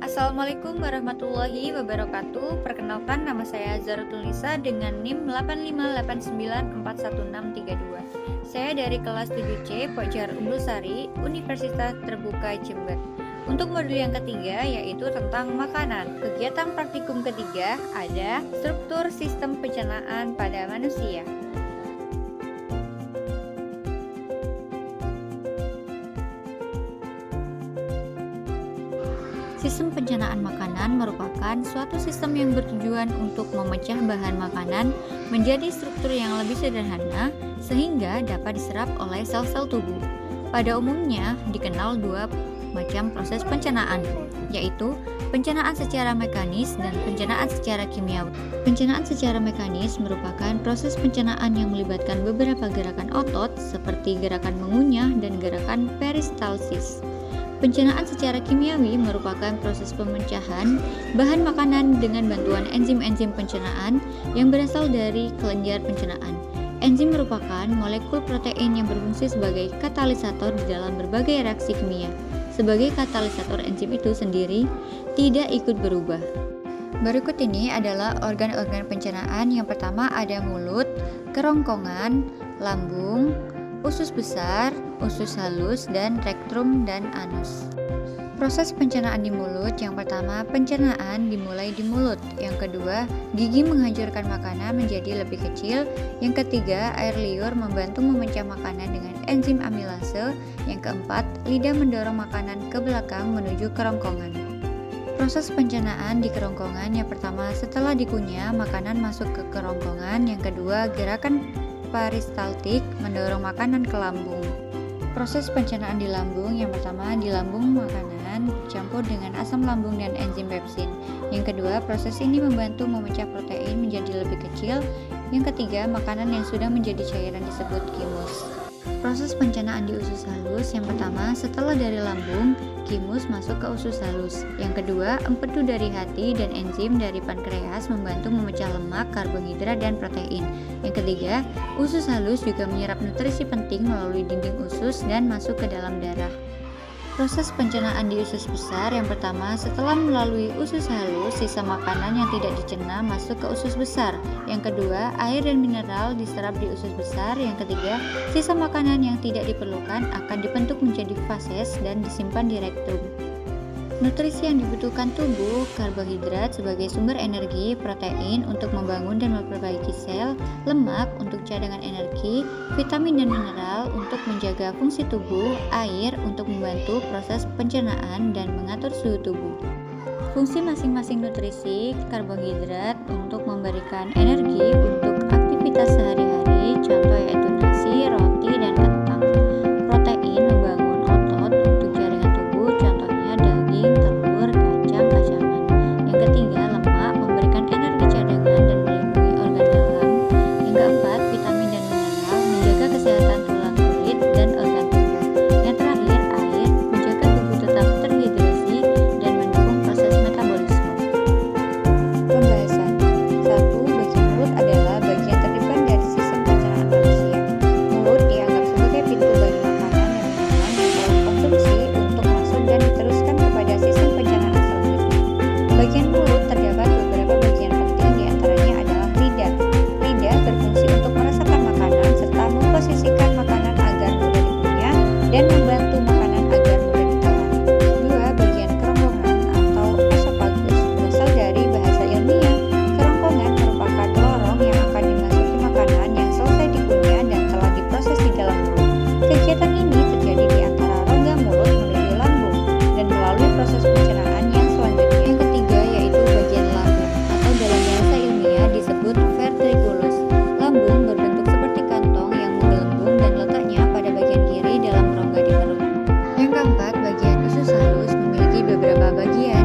Assalamualaikum warahmatullahi wabarakatuh. Perkenalkan, nama saya Zaratul Nisa dengan NIM 858941632. Saya dari kelas 7C Pokjar Unggul Sari, Universitas Terbuka Jember. Untuk modul yang ketiga yaitu tentang makanan. Kegiatan praktikum ketiga ada struktur sistem pencernaan pada manusia. Sistem pencernaan makanan merupakan suatu sistem yang bertujuan untuk memecah bahan makanan menjadi struktur yang lebih sederhana sehingga dapat diserap oleh sel-sel tubuh. Pada umumnya dikenal dua macam proses pencernaan, yaitu pencernaan secara mekanis dan pencernaan secara kimiawi. Pencernaan secara mekanis merupakan proses pencernaan yang melibatkan beberapa gerakan otot seperti gerakan mengunyah dan gerakan peristalsis. Pencernaan secara kimiawi merupakan proses pemecahan bahan makanan dengan bantuan enzim-enzim pencernaan yang berasal dari kelenjar pencernaan. Enzim merupakan molekul protein yang berfungsi sebagai katalisator di dalam berbagai reaksi kimia. Sebagai katalisator, enzim itu sendiri tidak ikut berubah. Berikut ini adalah organ-organ pencernaan. Yang pertama ada mulut, kerongkongan, lambung, usus besar, usus halus, dan rektrum dan anus. Proses pencernaan di mulut, yang pertama pencernaan dimulai di mulut, yang kedua gigi menghancurkan makanan menjadi lebih kecil, yang ketiga air liur membantu memecah makanan dengan enzim amilase, yang keempat lidah mendorong makanan ke belakang menuju kerongkongan. Proses pencernaan di kerongkongan, yang pertama setelah dikunyah makanan masuk ke kerongkongan, yang kedua gerakan peristaltik mendorong makanan ke lambung. Proses pencernaan di lambung, yang pertama di lambung makanan campur dengan asam lambung dan enzim pepsin. Yang kedua, proses ini membantu memecah protein menjadi lebih kecil. Yang ketiga, makanan yang sudah menjadi cairan disebut kimus. Proses pencernaan di usus halus, yang pertama setelah dari lambung, kimus masuk ke usus halus. Yang kedua, empedu dari hati dan enzim dari pankreas membantu memecah lemak, karbohidrat, dan protein. Yang ketiga, usus halus juga menyerap nutrisi penting melalui dinding usus dan masuk ke dalam darah. Proses pencernaan di usus besar, yang pertama setelah melalui usus halus, sisa makanan yang tidak dicerna masuk ke usus besar. Yang kedua, air dan mineral diserap di usus besar. Yang ketiga, sisa makanan yang tidak diperlukan akan dibentuk menjadi fases dan disimpan di rektum. Nutrisi yang dibutuhkan tubuh, karbohidrat sebagai sumber energi, protein untuk membangun dan memperbaiki sel, lemak untuk cadangan energi, vitamin dan mineral untuk menjaga fungsi tubuh, air untuk membantu proses pencernaan dan mengatur suhu tubuh. Fungsi masing-masing nutrisi, karbohidrat untuk memberikan energi untuk aktivitas sehari-hari, contoh yaitu nasi, roti, dan kentang. Protein membangun otot untuk jaringan tubuh, contohnya daging, telur, kacang-kacangan. Yang ketiga, lemak memberikan energi cadangan dan melindungi organ dalam. Yang keempat, vitamin dan mineral menjaga kesehatan tulang, kulit, dan organ tubuh. Yang terakhir, air menjaga tubuh tetap terhidrasi dan mendukung proses metabolisme. Pembahasan 1. Bagian mulut adalah bagian terdepan dari sistem pencernaan manusia. Mulut dianggap sebagai pintu bagi makanan dan minuman yang telah dikonsumsi untuk masuk dan diteruskan kepada sistem pencernaan selanjutnya. Bagian mulut terdapat beberapa bagian penting, diantaranya adalah lidah. Lidah berfungsi untuk merasakan makanan serta memposisikan makanan agar mudah dikunyah dan membantu makanan agar mudah ditelan. 2. Bagian kerongkongan atau esofagus berasal dari bahasa ilmiah. Kerongkongan merupakan lorong yang akan dimasuki makanan yang selesai dikunyah dan telah diproses di dalam mulut. Kegiatan ini terjadi di antara rongga mulut menuju lambung dan melalui proses pencernaan yang selanjutnya. Yang ketiga yaitu bagian lambung atau dalam bahasa ilmiah disebut ventriculus. Lambung berbentuk seperti kantong yang menggelembung dan letaknya pada bagian kiri dalam rongga di perut. Yang keempat, bagian usus halus memiliki beberapa bagian.